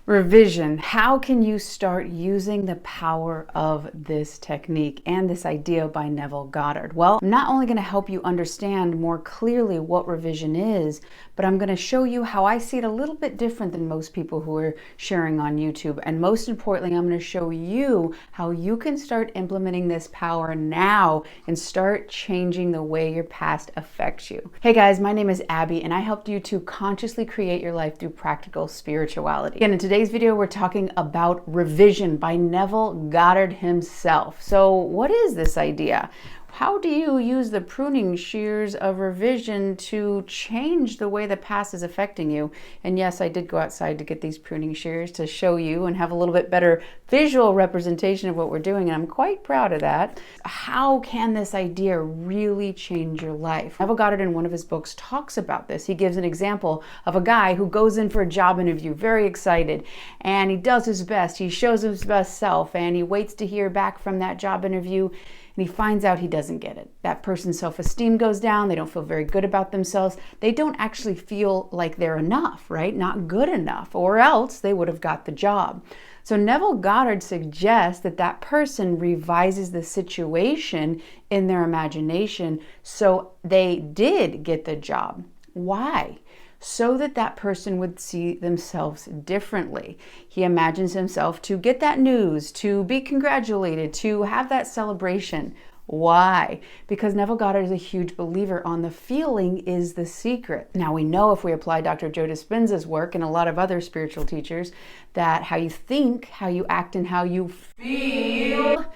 Revision. How can you start using the power of this technique and this idea by Neville Goddard? Well, I'm not only going to help you understand more clearly what revision is, but I'm going to show you how I see it a little bit different than most people who are sharing on YouTube. And most importantly, I'm going to show you how you can start implementing this power now and start changing the way your past affects you. Hey guys, my name is Abby and I helped you to consciously create your life through practical spirituality. And in today's video, we're talking about revision by Neville Goddard himself. So what is this idea? How do you use the pruning shears of revision to change the way the past is affecting you? And yes, I did go outside to get these pruning shears to show you and have a little bit better visual representation of what we're doing, and I'm quite proud of that. How can this idea really change your life? Neville Goddard in one of his books talks about this. He gives an example of a guy who goes in for a job interview, very excited, and he does his best. He shows his best self, and he waits to hear back from that job interview. And he finds out he doesn't get it. That person's self-esteem goes down. They don't feel very good about themselves. They don't actually feel like they're enough, right? Not good enough, or else they would have got the job. So Neville Goddard suggests that that person revises the situation in their imagination so they did get the job. Why? So that that person would see themselves differently. He imagines himself to get that news, to be congratulated, to have that celebration. Why? Because Neville Goddard is a huge believer on the feeling is the secret. Now we know if we apply Dr. Joe Dispenza's work and a lot of other spiritual teachers that how you think, how you act, and how you feel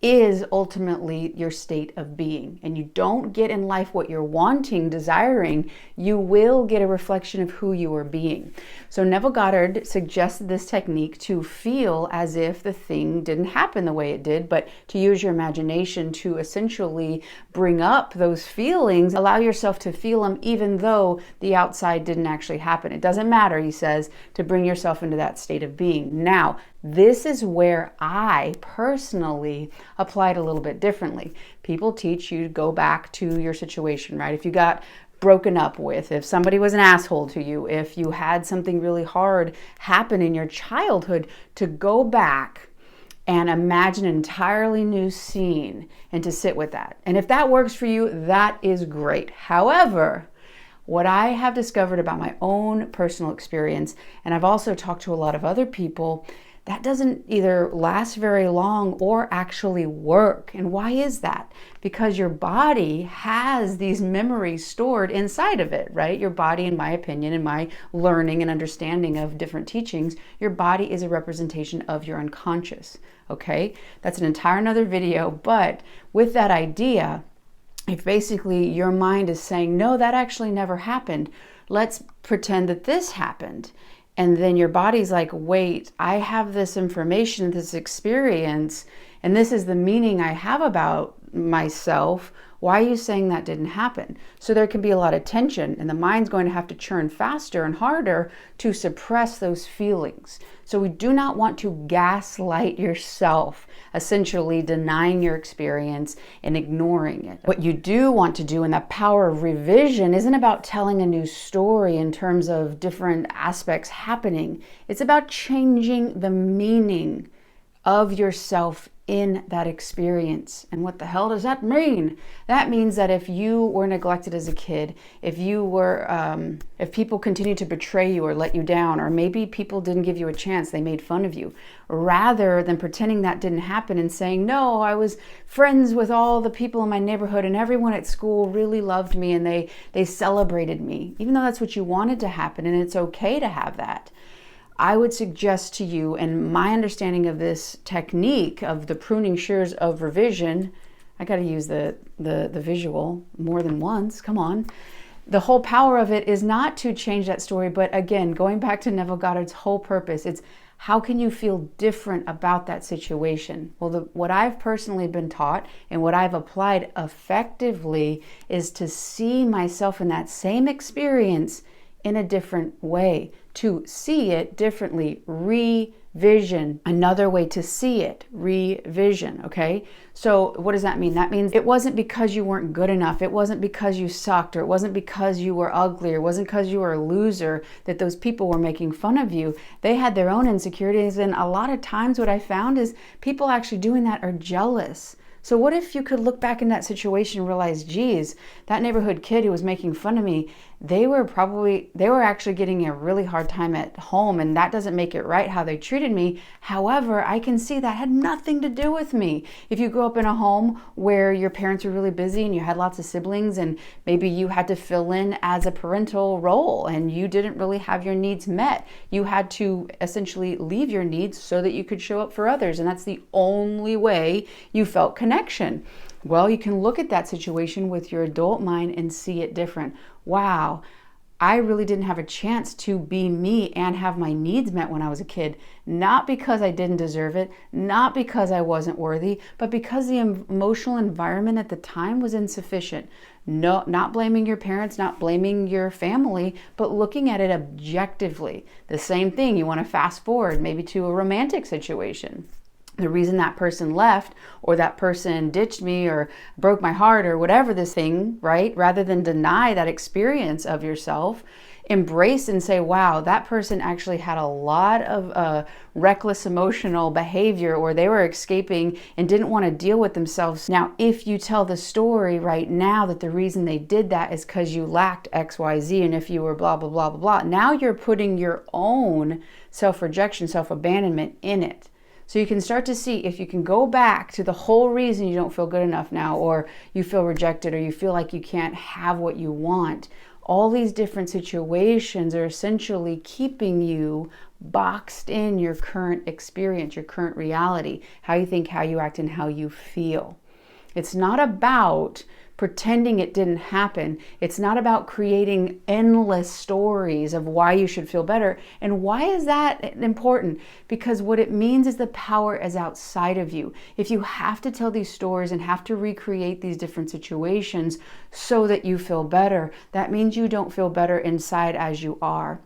is ultimately your state of being. And you don't get in life what you're wanting, desiring, you will get a reflection of who you are being. So Neville Goddard suggested this technique to feel as if the thing didn't happen the way it did, but to use your imagination to essentially bring up those feelings, allow yourself to feel them even though the outside didn't actually happen. It doesn't matter, he says, to bring yourself into that state of being. Now, this is where I personally applied a little bit differently. People teach you to go back to your situation, right? If you got broken up with, if somebody was an asshole to you, if you had something really hard happen in your childhood, to go back and imagine an entirely new scene and to sit with that. And if that works for you, that is great. However, what I have discovered about my own personal experience, and I've also talked to a lot of other people, that doesn't either last very long or actually work. And why is that? Because your body has these memories stored inside of it, right? Your body, in my opinion, in my learning and understanding of different teachings, your body is a representation of your unconscious, okay? That's an entire another video, but with that idea, if basically your mind is saying, no, that actually never happened, let's pretend that this happened. And then your body's like, wait, I have this information, this experience, and this is the meaning I have about myself. Why are you saying that didn't happen? So there can be a lot of tension, and the mind's going to have to churn faster and harder to suppress those feelings. So we do not want to gaslight yourself, essentially denying your experience and ignoring it. What you do want to do, and the power of revision isn't about telling a new story in terms of different aspects happening. It's about changing the meaning of yourself in that experience. And what the hell does that mean? That means that if you were neglected as a kid, if you were, if people continued to betray you or let you down, or maybe people didn't give you a chance, they made fun of you, rather than pretending that didn't happen and saying, no, I was friends with all the people in my neighborhood and everyone at school really loved me and they celebrated me, even though that's what you wanted to happen, and it's okay to have that. I would suggest to you, and my understanding of this technique of the pruning shears of revision, I got to use the visual more than once, come on. The whole power of it is not to change that story, but again, going back to Neville Goddard's whole purpose, it's how can you feel different about that situation? Well, what I've personally been taught and what I've applied effectively is to see myself in that same experience in a different way, to see it differently. Revision, another way to see it, revision, okay? So what does that mean? That means it wasn't because you weren't good enough, it wasn't because you sucked, or it wasn't because you were ugly, or it wasn't because you were a loser that those people were making fun of you. They had their own insecurities, and a lot of times what I found is people actually doing that are jealous. So what if you could look back in that situation and realize, geez, that neighborhood kid who was making fun of me, they were actually getting a really hard time at home, and that doesn't make it right how they treated me. However, I can see that had nothing to do with me. If you grew up in a home where your parents were really busy and you had lots of siblings, and maybe you had to fill in as a parental role and you didn't really have your needs met, you had to essentially leave your needs so that you could show up for others, and that's the only way you felt connection. Well, you can look at that situation with your adult mind and see it different. Wow, I really didn't have a chance to be me and have my needs met when I was a kid. Not because I didn't deserve it, not because I wasn't worthy, but because the emotional environment at the time was insufficient. No, not blaming your parents, not blaming your family, but looking at it objectively. The same thing, you want to fast forward maybe to a romantic situation. The reason that person left, or that person ditched me or broke my heart or whatever this thing, right? Rather than deny that experience of yourself, embrace and say, wow, that person actually had a lot of reckless emotional behavior, or they were escaping and didn't want to deal with themselves. Now, if you tell the story right now that the reason they did that is because you lacked X, Y, Z, and if you were blah, blah, blah, blah, blah, now you're putting your own self-rejection, self-abandonment in it. So you can start to see if you can go back to the whole reason you don't feel good enough now, or you feel rejected, or you feel like you can't have what you want. All these different situations are essentially keeping you boxed in your current experience, your current reality, how you think, how you act, and how you feel. It's not about pretending it didn't happen. It's not about creating endless stories of why you should feel better. And why is that important? Because what it means is the power is outside of you. If you have to tell these stories and have to recreate these different situations so that you feel better, that means you don't feel better inside as you are.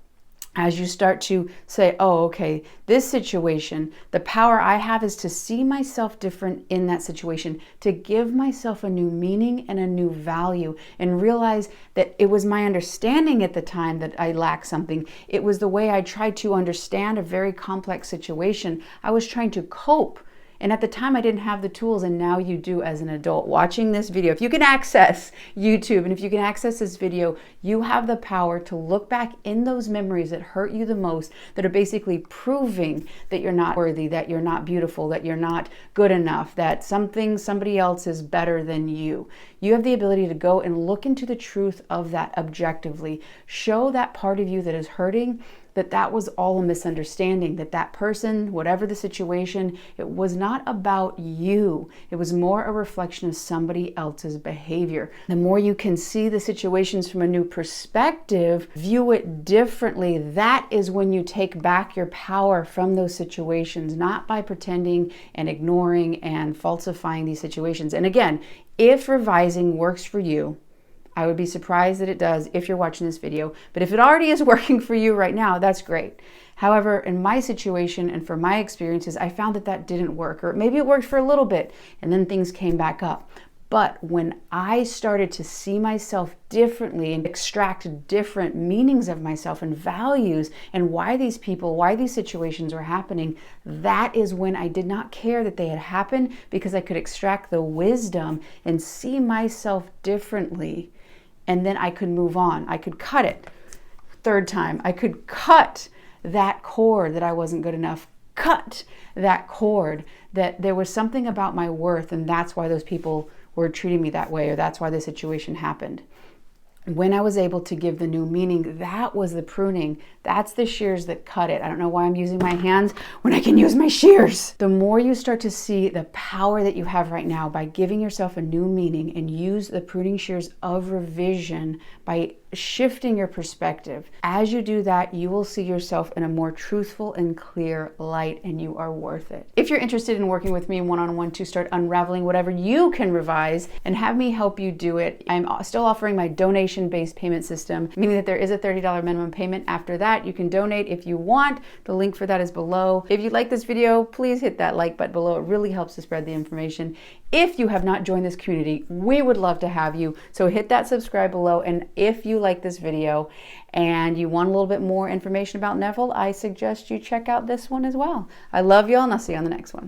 As you start to say, oh, okay, this situation, the power I have is to see myself different in that situation, to give myself a new meaning and a new value, and realize that it was my understanding at the time that I lacked something. It was the way I tried to understand a very complex situation. I was trying to cope. And at the time I didn't have the tools, and now you do as an adult. Watching this video, if you can access YouTube and if you can access this video, you have the power to look back in those memories that hurt you the most, that are basically proving that you're not worthy, that you're not beautiful, that you're not good enough, that somebody else is better than you. You have the ability to go and look into the truth of that objectively. Show that part of you that is hurting that was all a misunderstanding, that person, whatever the situation, it was not about you. It was more a reflection of somebody else's behavior. The more you can see the situations from a new perspective, view it differently, that is when you take back your power from those situations, not by pretending and ignoring and falsifying these situations. And again, if revising works for you, I would be surprised that it does if you're watching this video, but if it already is working for you right now, that's great. However, in my situation and for my experiences, I found that didn't work, or maybe it worked for a little bit and then things came back up. But when I started to see myself differently and extract different meanings of myself and values and why these situations were happening, that is when I did not care that they had happened, because I could extract the wisdom and see myself differently. And then I could move on. I could cut it. Third time, I could cut that cord that I wasn't good enough. Cut that cord that there was something about my worth, and that's why those people were treating me that way, or that's why the situation happened. When I was able to give the new meaning, that was the pruning. That's the shears that cut it. I don't know why I'm using my hands when I can use my shears. The more you start to see the power that you have right now by giving yourself a new meaning, and use the pruning shears of revision by shifting your perspective. As you do that, you will see yourself in a more truthful and clear light, and you are worth it. If you're interested in working with me one-on-one to start unraveling whatever you can revise and have me help you do it, I'm still offering my donation-based payment system, meaning that there is a $30 minimum payment. After that, you can donate if you want. The link for that is below. If you like this video, please hit that like button below. It really helps to spread the information. If you have not joined this community, we would love to have you. So hit that subscribe below. And if you like this video and you want a little bit more information about Neville, I suggest you check out this one as well. I love y'all, and I'll see you on the next one.